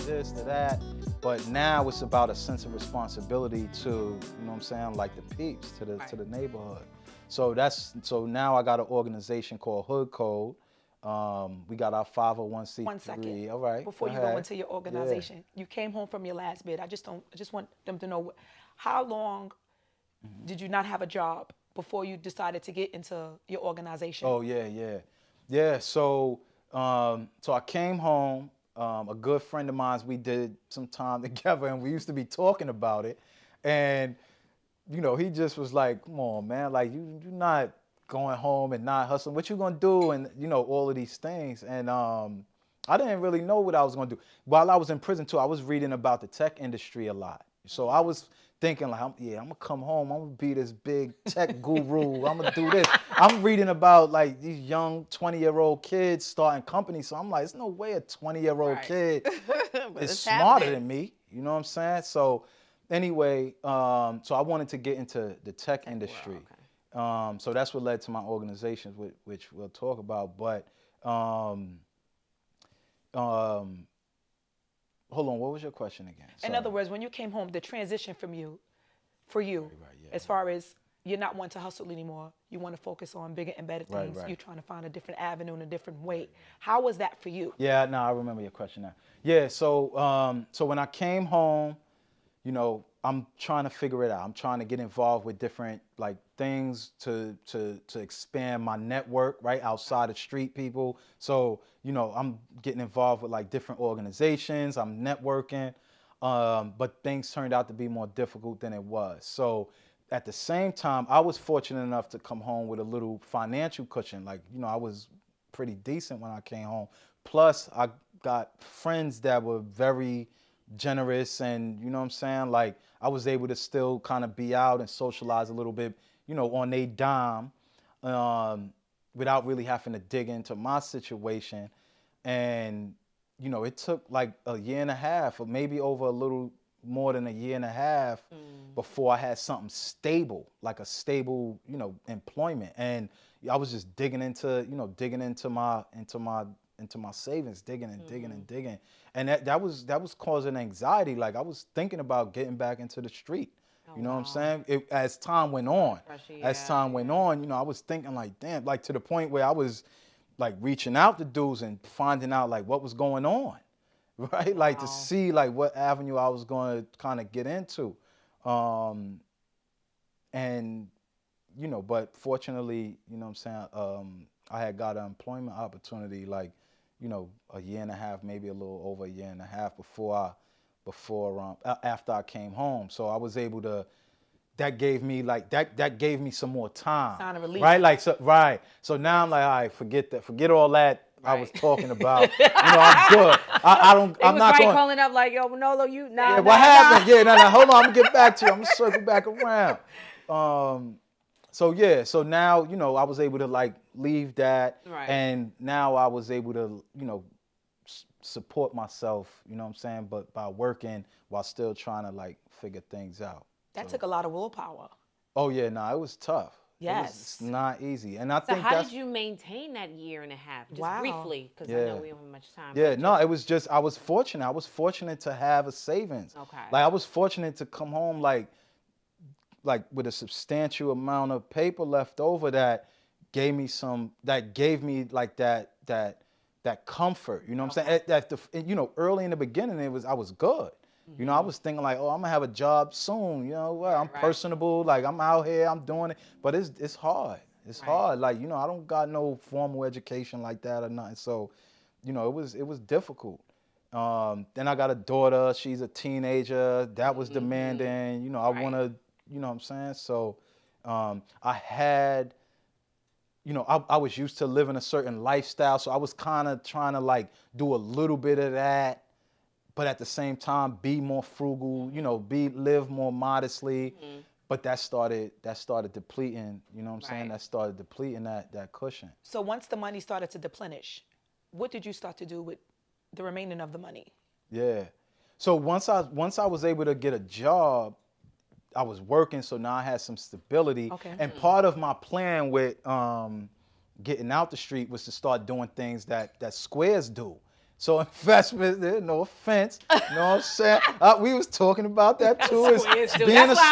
this, to that. But now it's about a sense of responsibility to, you know what I'm saying, like the peeps, to the neighborhood. So now I got an organization called Hood Code. We got our 501c3. 1 second. All right. Before you go into your organization, you came home from your last bid. I just want them to know, how long did you not have a job before you decided to get into your organization? Oh yeah. So I came home. A good friend of mine, we did some time together, and we used to be talking about it. And he just was like, "Come on, man, like you're not going home and not hustling. What you gonna do?" And all of these things. And I didn't really know what I was gonna do. While I was in prison too, I was reading about the tech industry a lot. So I was thinking like, I'm gonna come home. I'm gonna be this big tech guru. I'm gonna do this. I'm reading about like these young 20-year-old kids starting companies. So I'm like, there's no way a 20-year-old kid is smarter than me. You know what I'm saying? So anyway, so I wanted to get into the tech industry. World, okay. So that's what led to my organizations, which we'll talk about. But hold on, what was your question again? Sorry. In other words, when you came home, the transition for you, as far as you're not wanting to hustle anymore, you want to focus on bigger and better things. You're trying to find a different avenue and a different way. How was that for you? Yeah, no, I remember your question now. Yeah, so when I came home, I'm trying to figure it out. I'm trying to get involved with different like things to expand my network, right, outside of street people. So, I'm getting involved with like different organizations. I'm networking, but things turned out to be more difficult than it was. So at the same time, I was fortunate enough to come home with a little financial cushion. Like, I was pretty decent when I came home. Plus, I got friends that were very generous, and you know what I'm saying, like I was able to still kind of be out and socialize a little bit, on a dime, without really having to dig into my situation. And it took like a year and a half, or maybe over a little more than a year and a half, before I had something stable, like a stable, employment. And I was just digging into my savings, digging and digging and digging. And that was causing anxiety. Like I was thinking about getting back into the street. You know what I'm saying? As time went on, I was thinking like, damn, like to the point where I was like reaching out to dudes and finding out like what was going on, right? Wow. Like to see like what avenue I was going to kind of get into. And, but fortunately, you know what I'm saying? I had got an employment opportunity like, a year and a half, maybe a little over a year and a half after I came home. So I was able to, that gave me some more time. Sign of relief. Right? Like, so now I'm like, all right, forget all that I was talking about. I'm good. I'm not going. Calling up like, yo, Manolo, you now. Yeah, what happened? Yeah, no, hold on, I'm gonna get back to you. I'm gonna circle back around. So now, I was able to like leave that, and now I was able to, support myself, you know what I'm saying, but by working while still trying to like figure things out. That took a lot of willpower. Oh yeah, no, it was tough. Yes. It's not easy. And I so think how did you maintain that year and a half? Just briefly, because I know we don't have much time. Yeah, no, it was just, I was fortunate. I was fortunate to have a savings. Okay. Like I was fortunate to come home like with a substantial amount of paper left over that gave me like that comfort. You know what I'm saying? Early in the beginning, I was good. Mm-hmm. I was thinking like, oh, I'm gonna have a job soon. I'm personable. Like I'm out here, I'm doing it. But it's hard. It's hard. Like, I don't got no formal education like that or nothing. So, it was difficult. Then I got a daughter. She's a teenager. That was demanding. I want to, you know what I'm saying? So I had, I was used to living a certain lifestyle. So I was kind of trying to like do a little bit of that, but at the same time be more frugal, live more modestly. Mm-hmm. But that started depleting, you know what I'm saying? That started depleting that cushion. So once the money started to deplenish, what did you start to do with the remaining of the money? Yeah. So once I was able to get a job, I was working, so now I had some stability. Okay. And part of my plan with getting out the street was to start doing things that squares do. So investment, no offense, you know what I'm saying? We was talking about that too. That's why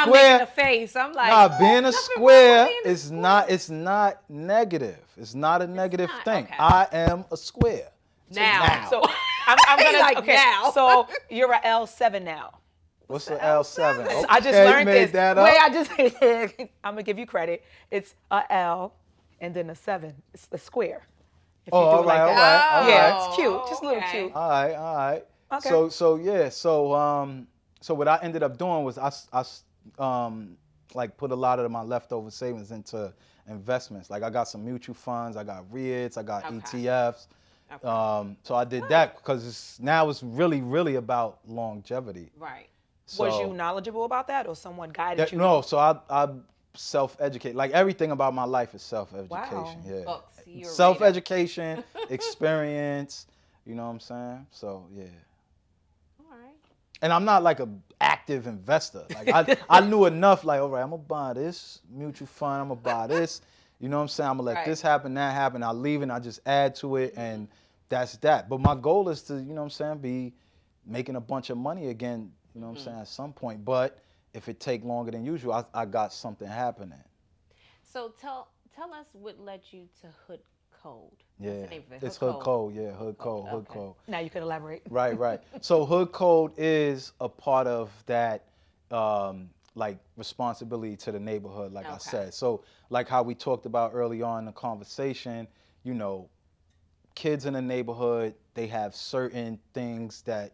I'm making a face. I'm like, nah, being a square is not. It's not negative. It's not a negative thing. Okay. I am a square. Now. So I'm gonna like, okay. now. So you're a L7 now. What's the L7? Okay, I just learned made this. that up. Wait, I'm gonna give you credit. It's a L and then a 7. It's a square. If you do all it like right, that. all right. Yeah, it's cute. Just a little cute. All right. Okay. So what I ended up doing was I like put a lot of my leftover savings into investments. Like I got some mutual funds, I got REITs, I got ETFs. Okay. So I did that because now it's really about longevity. Right. So, Was you knowledgeable about that, or someone guided you? No, so I self-educate. Like everything about my life is self-education. Wow. Yeah. Books. You're a Self-education, experience. You know what I'm saying? So yeah. All right. And I'm not like an active investor. Like I knew enough. Like, all right, I'm gonna buy this mutual fund. I'm gonna buy this. You know what I'm saying? I'm gonna let this happen, that happen. I leave and I just add to it, and that's that. But my goal is to, you know what I'm saying, be making a bunch of money again. You know what I'm saying, at some point. But if it take longer than usual, I got something happening. So tell us what led you to Hood Code. Yeah, What's the name of it? it's Hood Code. Yeah, Hood Code. Hood Code. Now you can elaborate. Right. So Hood Code is a part of that, like responsibility to the neighborhood, like I said. So like how we talked about early on in the conversation, you know, kids in the neighborhood, they have certain things that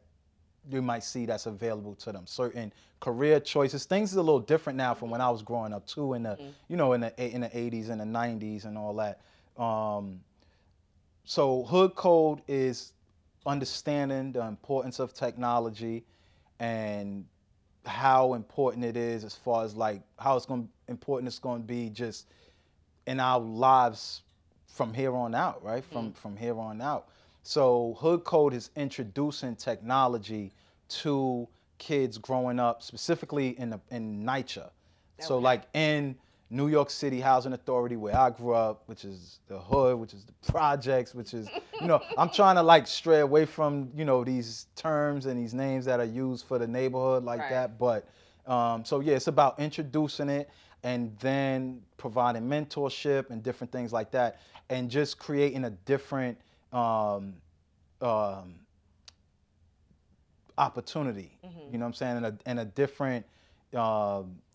you might see that's available to them, certain career choices. Things are a little different now from when I was growing up too, in the you know, in the 80s and the 90s and all that. So Hood Code is understanding the importance of technology and how important it is, as far as like how important it's going to be just in our lives from here on out, right? From here on out. So Hood Code is introducing technology to kids growing up, specifically in NYCHA. So like in New York City Housing Authority, where I grew up, which is the hood, which is the projects, which is, you know, I'm trying to like stray away from, you know, these terms and these names that are used for the neighborhood like that. But so yeah, it's about introducing it and then providing mentorship and different things like that, and just creating a different opportunity, you know what I'm saying, and a different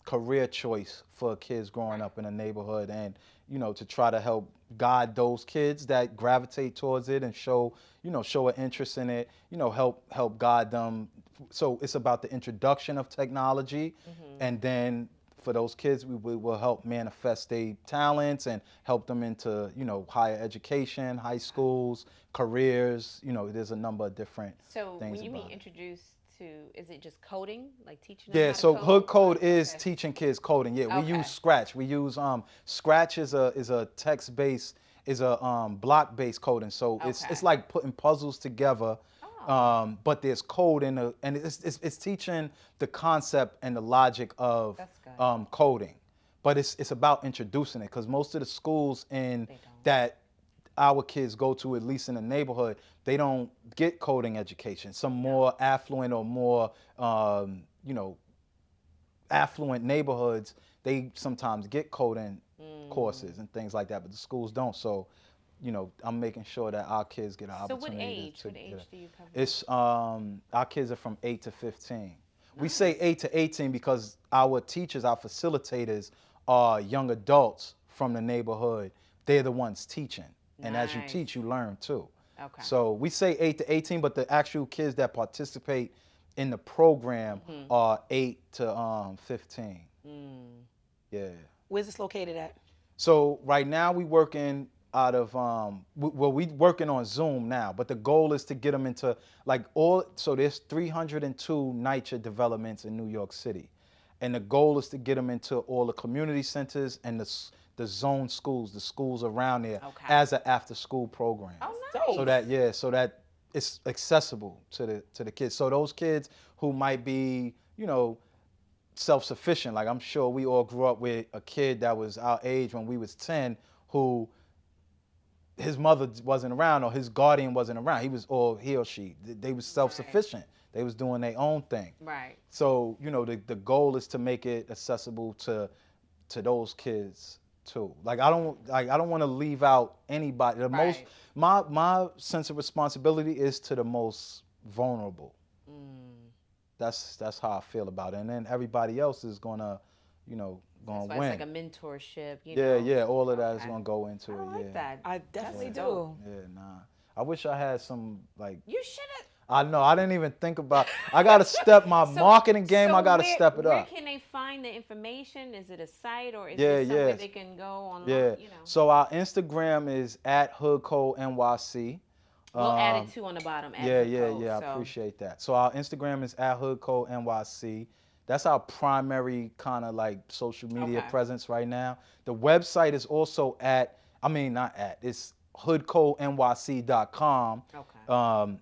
career choice for kids growing up in a neighborhood, and you know, to try to help guide those kids that gravitate towards it and show an interest in it, you know, help guide them. So it's about the introduction of technology, and then for those kids, we will help manifest their talents and help them into, you know, higher education, high schools, careers. You know, there's a number of different things. So when you mean introduced to, is it just coding, like teaching them Yeah, how to so code? Hood Code is teaching kids coding. Yeah, we use Scratch. We use Scratch is a text-based, is a block-based coding. So it's like putting puzzles together. But there's code in the, and it's teaching the concept and the logic of coding. But it's about introducing it, because most of the schools that our kids go to, at least in the neighborhood, they don't get coding education. Some more affluent or more you know, affluent neighborhoods, they sometimes get coding courses and things like that, but the schools don't. So, you know, I'm making sure that our kids get an opportunity. So what age do you cover? It's our kids are from 8 to 15. Nice. We say 8 to 18 because our teachers, our facilitators, are young adults from the neighborhood. They're the ones teaching. And as you teach, you learn too. Okay. So we say 8 to 18, but the actual kids that participate in the program are 8 to 15. Yeah. Where's this located at? So right now we working out of we working on Zoom now, but the goal is to get them into like so there's 302 NYCHA developments in New York City, and the goal is to get them into all the community centers and the zone schools, the schools around there, as an after school program. Oh, nice. So that it's accessible to the kids. So those kids who might be, you know, self-sufficient, like I'm sure we all grew up with a kid that was our age when we was 10 who his mother wasn't around or his guardian wasn't around. He or she, they was self-sufficient. They was doing their own thing. Right. So, you know, the goal is to make it accessible to those kids too. Like I don't want to leave out anybody. The most my sense of responsibility is to the most vulnerable. That's how I feel about it. And then everybody else is gonna, you know, gonna win. It's like a mentorship. You know? Yeah, all of that is gonna go into it. I like that. I definitely do. Yeah, nah. I wish I had some like. You should have. I know. I didn't even think about. I gotta step my marketing game. I gotta step it up. Where can they find the information? Is it a site or is it somewhere they can go online? Yeah. You know. So our Instagram is @HoodCodeNYC. We'll add it too on the bottom. Yeah. I appreciate that. So our Instagram is @HoodCodeNYC. That's our primary kind of like social media presence right now. The website is also it's hoodcodenyc.com. Okay.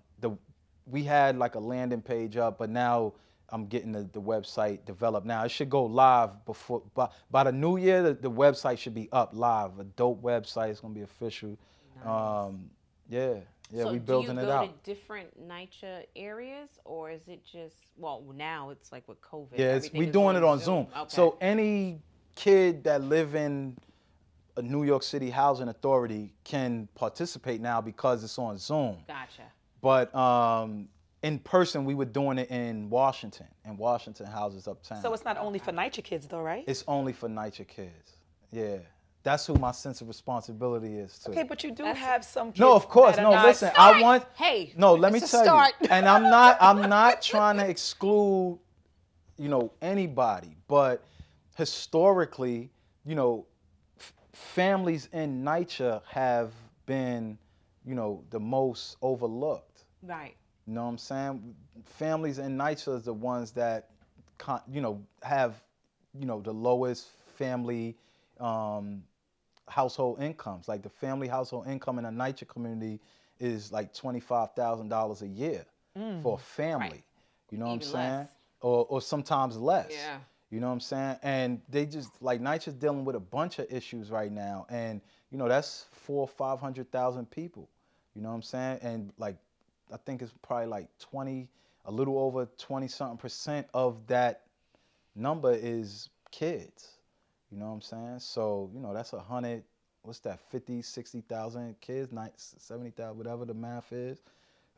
We had like a landing page up, but now I'm getting the website developed now. It should go live by the new year. The website should be up live. A dope website. It's gonna be official. Nice. So we building it out. Do you go to different NYCHA areas, or is it just now it's like with COVID? Yeah, we doing it on Zoom. Okay. So any kid that live in a New York City housing authority can participate now because it's on Zoom. Gotcha. But in person, we were doing it in Washington houses uptown. So it's not only for NYCHA kids, though, right? It's only for NYCHA kids. Yeah. That's who my sense of responsibility is too. Okay, but you do have some kids. No, of course. No, listen. I want. Hey. No, let me tell you. And I'm not trying to exclude, you know, anybody. But historically, you know, families in NYCHA have been, you know, the most overlooked. Right. You know what I'm saying? Families in NYCHA is the ones that, you know, have, you know, the lowest family household incomes. Like the family household income in a NYCHA community is like $25,000 a year for a family. Right. You know what I'm Even saying? less. Or sometimes less. Yeah. You know what I'm saying? And they just like NYCHA's dealing with a bunch of issues right now, and you know that's 400,000 or 500,000 people. You know what I'm saying? And like I think it's probably like a little over 20-something% of that number is kids. You know what I'm saying? So, you know, that's 50, 60,000 kids, 70,000, whatever the math is.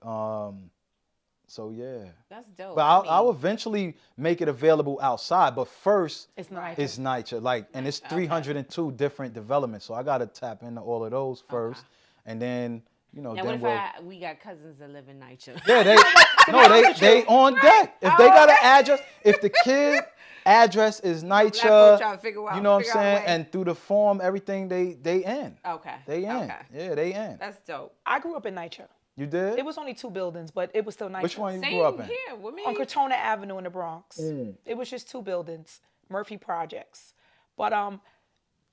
So, yeah. That's dope. But I'll eventually make it available outside. But first, it's NYCHA. It's NYCHA. Like, and it's 302 different developments. So I got to tap into all of those first. And then, you know, now then we got cousins that live in NYCHA. Yeah, they on deck. If they got an address, if the kid address is NYCHA, you know what I'm saying? And through the form, everything they in. Okay. They in. Okay. Yeah, they in. That's dope. I grew up in NYCHA. You did? It was only 2 buildings, but it was still NYCHA. Which one you Same grew up in? Here with me. On Crotona Avenue in the Bronx. It was just 2 buildings, Murphy Projects. But I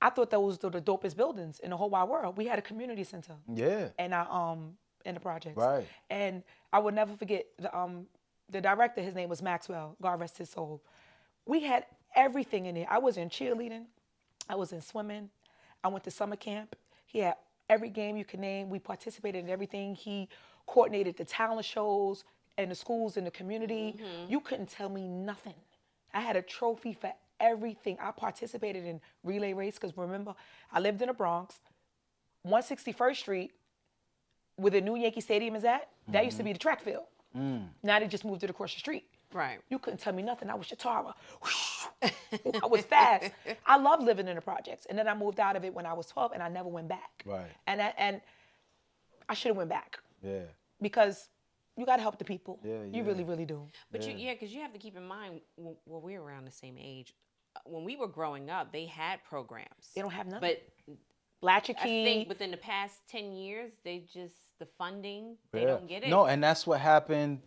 thought those were the dopest buildings in the whole wide world. We had a community center. Yeah. And in the projects. Right. And I will never forget the director. His name was Maxwell. God rest his soul. We had everything in there. I was in cheerleading. I was in swimming. I went to summer camp. He had every game you can name. We participated in everything. He coordinated the talent shows and the schools in the community. You couldn't tell me nothing. I had a trophy for everything. I participated in relay race because remember, I lived in the Bronx, 161st Street, where the new Yankee Stadium is at. That used to be the track field. Now they just moved it across the street. Right. You couldn't tell me nothing. I was Shatara. I was fast. I loved living in the projects. And then I moved out of it when I was 12, and I never went back. Right. And I should have went back. Yeah. Because you got to help the people. Yeah, You really, really do. But because you have to keep in mind, well, we're around the same age. When we were growing up, they had programs. They don't have nothing. But Latchkey. I think within the past 10 years, the funding, they don't get it. No, and that's what happened.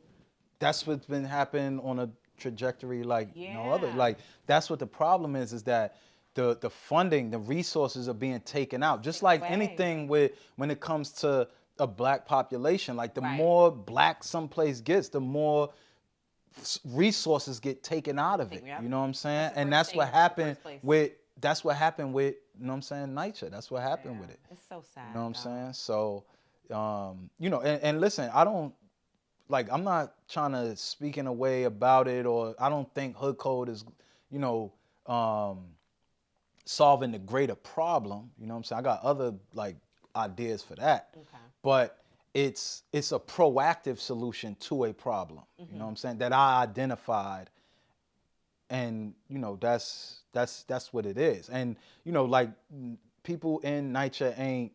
That's what's been happening on a trajectory like no other. Like that's what the problem is that the funding, the resources are being taken out. Just like anything when it comes to a black population, like the more black someplace gets, the more resources get taken out of it. You know what I'm saying? And that's what happened with you know what I'm saying, NYCHA. That's what happened with it. It's so sad. You know what I'm saying? So, you know, and listen, I don't, like, I'm not trying to speak in a way about it, or I don't think hood code is, you know, solving the greater problem. You know what I'm saying? I got other, like, ideas for that. Okay. But it's a proactive solution to a problem. You know what I'm saying? That I identified. And, you know, that's what it is. And, you know, like, people in NYCHA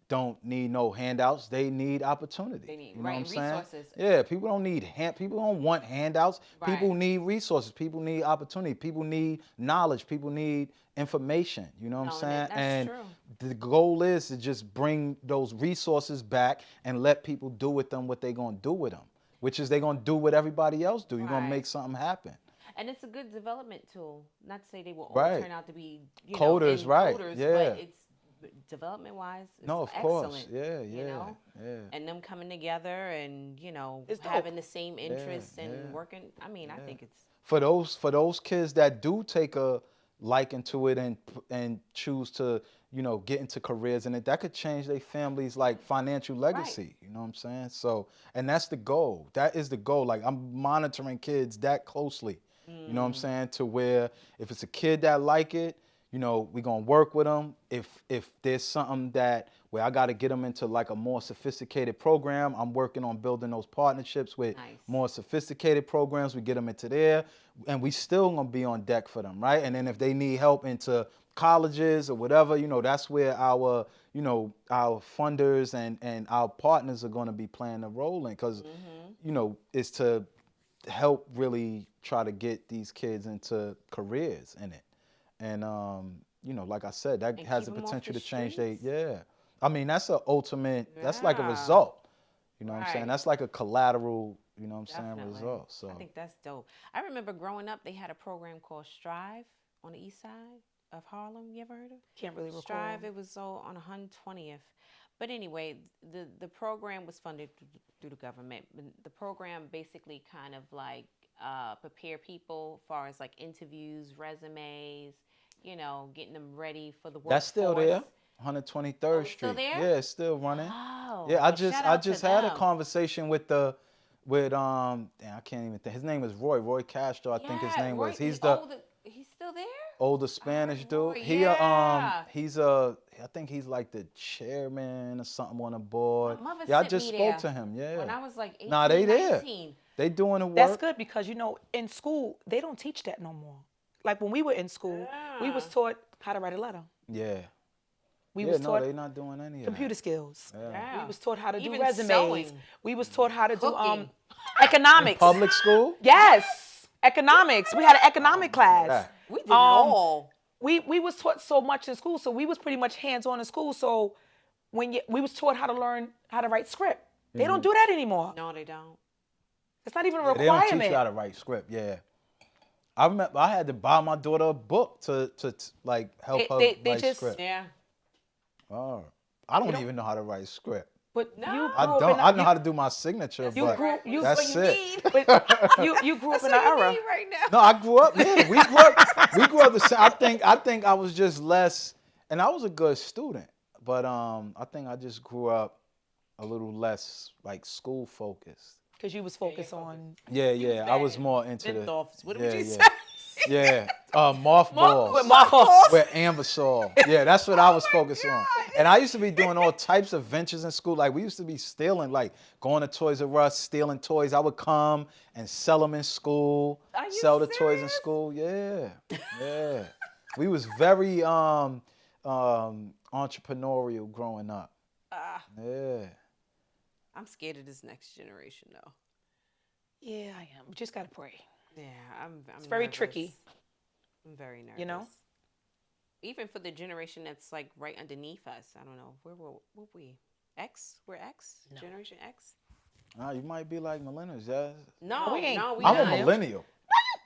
don't need no handouts. They need opportunity. They need, you know right, what I'm saying? resources. Yeah, people don't need people don't want handouts. Right. People need resources. People need opportunity. People need knowledge. People need information. You know what I'm saying? That's and true. the goal is to just bring those resources back and let people do with them what they're gonna do with them, which is they're gonna do what everybody else do. You're gonna make something happen. And it's a good development tool. Not to say they will all Right. turn out to be coders, right? coders, Yeah. but it's development-wise, it's No, of excellent. course. Yeah, You know? yeah. And them coming together and, you know, It's dope. having the same interests and yeah. working. I mean, I think it's For those kids that do take a liking to it and choose to, you know, get into careers in it, that could change their family's, like, financial legacy. You know what I'm saying? So, and that's the goal. That is the goal. Like, I'm monitoring kids that closely. You know what I'm saying? To where if it's a kid that like it, you know, we're going to work with them. If there's something that where I got to get them into, like, a more sophisticated program, I'm working on building those partnerships with more sophisticated programs. We get them into there, and we still going to be on deck for them, right? And then if they need help into colleges or whatever, you know, that's where our, you know, our funders and our partners are going to be playing a role in, because, you know, it's to help really try to get these kids into careers in it. And, you know, like I said, that has the potential to change I mean, that's an ultimate, that's like a result. You know what I'm saying? That's like a collateral, you know what I'm saying, result. So I think that's dope. I remember growing up, they had a program called Strive on the east side of Harlem. You ever heard of? Can't really recall. Strive, it was on 120th. But anyway, the program was funded through the government. The program basically kind of like prepare people as far as like interviews, resumes, you know, getting them ready for the workforce. That's still there, 123rd Street. Still there? Yeah, it's still running. Oh, yeah, I well, just had a conversation with damn, I can't even think. His name is Roy Castro, I think his name was. He's he's still there? Older Spanish dude. Yeah. I think he's like the chairman or something on the board. My mother Yeah, I sent just me spoke there to him. Yeah. when I was like 18, Nah, they there. 19. They doing the work. That's good, because, you know, in school, they don't teach that no more. Like, when we were in school, we was taught how to write a letter. Yeah. We was taught they're not doing any of computer that. skills. Yeah. We was taught how to Even do resumes. sewing. We was taught how to Cooking. do economics. Public school? Yes, economics. We had an economic class. Yeah. We did it all. We was taught so much in school, so we was pretty much hands-on in school. So we was taught how to learn how to write script. They don't do that anymore. No, they don't. It's not even a They requirement. don't teach you how to write script. Yeah. I remember I had to buy my daughter a book to like help her write script. Yeah. Oh, I don't even know how to write script. But No. you I grew up don't. in I know how to do my signature, You but grew- you- that's what you it. need. But you grew up in an era. Right now. No, I grew up. Yeah, we grew up. We grew up the same. I think I was just less, and I was a good student, but I think I just grew up a little less like school focused. Because you was focused on. Yeah. I was more into the. Menthols. What yeah, would you yeah. say? Yeah, mothballs. With mothballs. With Ambisol. Yeah, that's what I was focused on. And I used to be doing all types of ventures in school. Like, we used to be stealing, like, going to Toys R Us, stealing toys. I would come and sell them in school, sell the toys in school. Yeah. We was very entrepreneurial growing up. Yeah. I'm scared of this next generation, though. Yeah, I am. We just gotta pray. Yeah, I'm It's very nervous. tricky. I'm very nervous. You know? Even for the generation that's like right underneath us. I don't know. What were we? X? We're X? No. Generation X? You might be like millennials, yeah. No, we ain't. we I'm not. a millennial.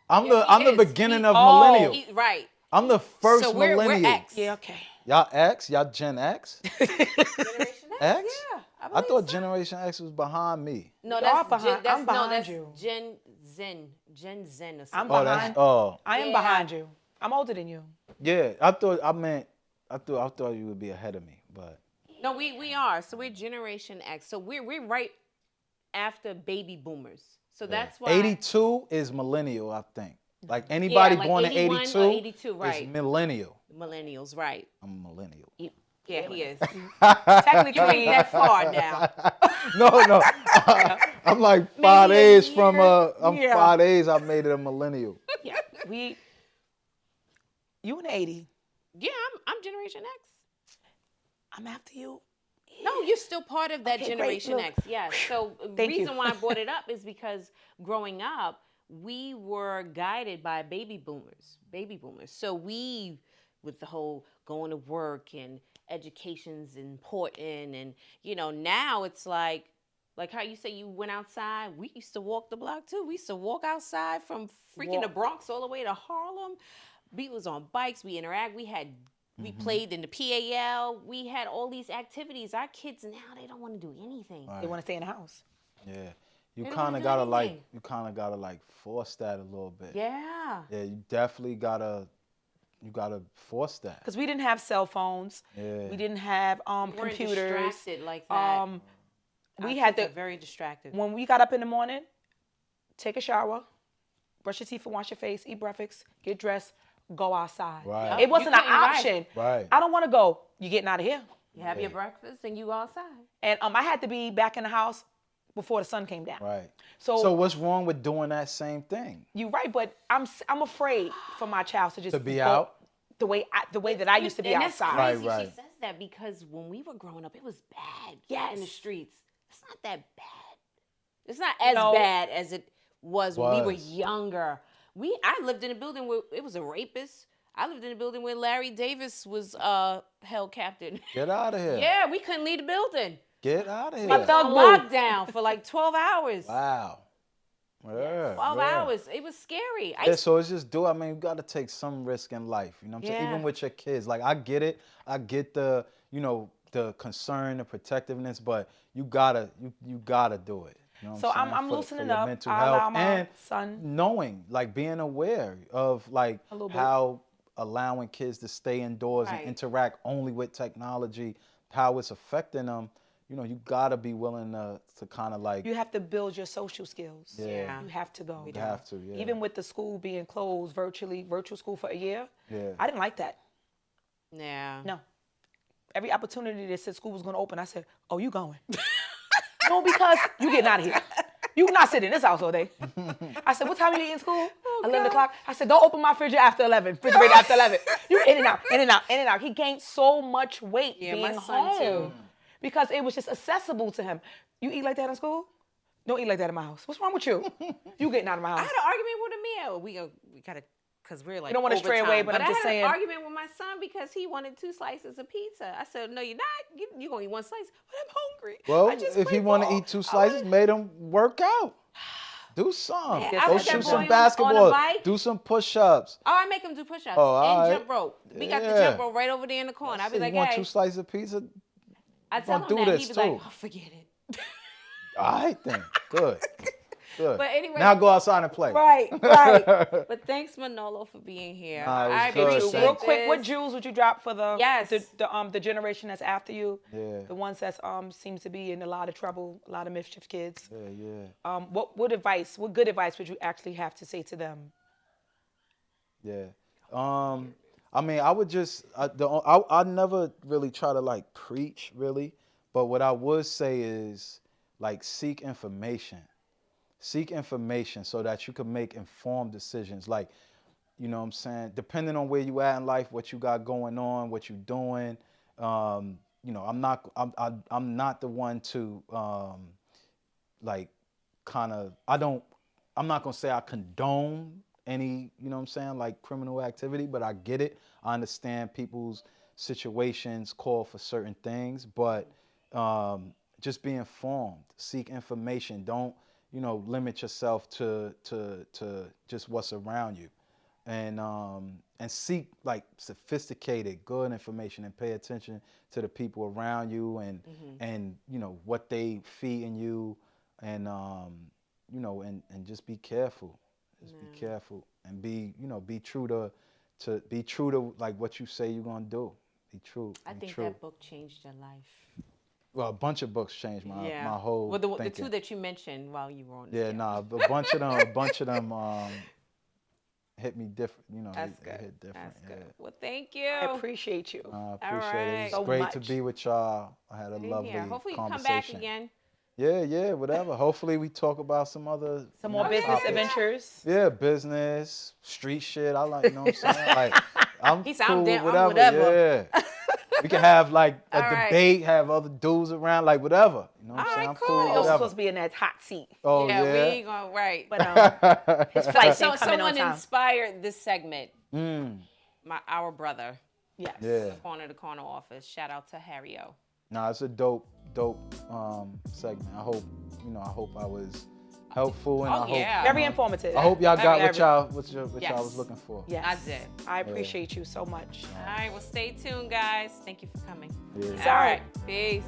Yeah, he I'm the is. beginning of Oh. millennial. Right. I'm the first So we're millennial. X. Yeah, okay. Y'all X? Y'all Gen X? Generation X? X? Yeah. I thought Generation X was behind me. No, You are that's behind- Gen, I'm behind that's you. Gen Zen or I'm something. behind. Oh. I am Yeah. behind you. I'm older than you. Yeah, I meant I thought you would be ahead of me, but No, we are. So we're Generation X. So we're right after baby boomers. So that's why 82 is millennial, I think. Like yeah, anybody like born in 81 or 82 82, is right. millennial. Millennials, right. I'm a millennial. Yeah, he is. Technically, You ain't that far now. No. I'm like Maybe 5 a days from year. I'm Yeah. 5 days I made it a millennial. Yeah, you in the 80. Yeah, I'm Generation X. I'm after you. No, you're still part of that Okay, great. Generation Look. X. Yes. So the Thank you. reason why I brought it up is because growing up, we were guided by baby boomers. So we, with the whole going to work and education's important, and now it's like how you say you went outside. We used to walk the block too. We used to walk outside from freaking the Bronx all the way to Harlem. We was on bikes. We interact. We played in the PAL. We had all these activities. Our kids now, they don't want to do anything. They want to stay in the house. Yeah. You They don't kind wanna of do gotta anything. force that a little bit. Yeah. Yeah, you definitely gotta force that. Because we didn't have cell phones. Yeah. We didn't have We weren't computers. distracted like that. We Our had kids to, are very distracted. when we got up in the morning, take a shower, brush your teeth and wash your face, eat breakfast, get dressed, go outside. Right. It wasn't an couldn't, right. option. Right. I don't want to go. You getting out of here. You have your breakfast and you go outside. And I had to be back in the house before the sun came down. Right. So, So what's wrong with doing that same thing? you're right, but I'm afraid for my child to just To be go out? the way that I used to be And outside. That's crazy Right. she says that because when we were growing up, it was bad Yes. in the streets. It's not that bad. It's not as No. bad as it was when we were Was. younger. I lived in a building where it was a rapist. I lived in a building where Larry Davis was held captive. Get out of here. Yeah, we couldn't leave the building. Get out of here. My thug On boo. lockdown for like 12 hours. Wow. Yeah. 12 yeah. hours. It was scary. Yeah, so it's just I mean, you got to take some risk in life. You know what I'm saying? Yeah. Even with your kids. Like, I get it. I get the, the concern, the protectiveness, but you gotta do it. You know what So I'm saying? I'm For loosening your up. mental I allow health my and son. knowing, like being aware of like A little bit. how allowing kids to stay indoors Right. and interact only with technology, how it's affecting them. You gotta be willing to kind of like You have to build your social skills. Yeah. You have to go. you have to, yeah. Even with the school being closed virtual school for a year, Yeah. I didn't like that. Yeah. No. Every opportunity that said school was going to open, I said, "Oh, you going?" No, because you getting out of here. You not sitting in this house all day. I said, "What time you in school?" 11 o'clock. I said, "Don't open my refrigerator after 11. Refrigerator after 11. You in and out, in and out, in and out." He gained so much weight Yeah, being my son home too. because it was just accessible to him. You eat like that in school? Don't eat like that in my house. What's wrong with you? You getting out of my I house? had an argument with him. Yeah, we gotta, because we're like. You don't wanna stray away, overtime. but I'm just I had saying- an argument with my son because he wanted 2 slices of pizza. I said, "No, you're not. You gonna eat 1 slice." But I'm hungry. Well, I just if he played want to ball. eat 2 slices, made him work out. Do some. Yeah, I Go put that shoot boy some on the basketball. bike. Do some push-ups. Oh, I make him do push-ups Oh, all and right. jump rope. We got the Yeah. jump rope right over there in the corner. I'd be Say, like, you want "Hey," 2 slices of pizza? I tell gonna him do that. this He'd be too. like, "Oh, forget it." All right then. Good. Good. But anyway- now go outside and play. Right. But thanks, Manolo, for being here. Nah, it was I good, appreciate thanks. Real quick, what this. jewels would you drop for the Yes. the generation that's after you? Yeah. The ones that seems to be in a lot of trouble, a lot of mischief kids. Yeah. What good advice would you actually have to say to them? Yeah. I mean, I would just I never really try to like preach really, but what I would say is like seek information. Seek information so that you can make informed decisions. Like, you know what I'm saying? Depending on where you at in life, what you got going on, what you doing. I'm not the one to like kind of I'm not gonna say I condone any, you know what I'm saying, like criminal activity, but I get it. I understand people's situations call for certain things, but just be informed, seek information. Don't, limit yourself to just what's around you, and seek like sophisticated, good information, and pay attention to the people around you, and what they feeding you, and and just be careful. Just be careful and be true to like what you say you're gonna do. I think that book changed your life. Well, a bunch of books changed my whole Well, the thinking. two that you mentioned while you were on. Yeah, nah, a bunch of them hit me different. You know, That's it good. hit different. That's good. Well, thank you. I appreciate you. I appreciate it. It was So great much. to be with y'all. I had a Same lovely here. Hopefully you come conversation. back again. Yeah, whatever. Hopefully we talk about some other More business topics. adventures. Yeah, business, street shit. I like, you know what I'm saying? Like, I'm He's cool with I'm whatever. whatever. Yeah. We can have like a All right. debate, have other dudes around, like whatever. You know what I'm saying? I'm cool. cool with Also whatever. supposed to be in that hot seat. Oh, yeah, we yeah. ain't gonna right. But his flight So ain't coming on someone time. inspired this segment. Mm. Our brother. Yes. Yeah. Corner to corner office. Shout out to Harry O. Nah, it's a dope segment. I hope I was helpful, and Oh, I hope yeah. Very informative. I hope y'all got Very- what y'all Yes. was looking for. Yes. I did. I appreciate you so much. All right, well, stay tuned, guys. Thank you for coming. Yeah. All right, peace.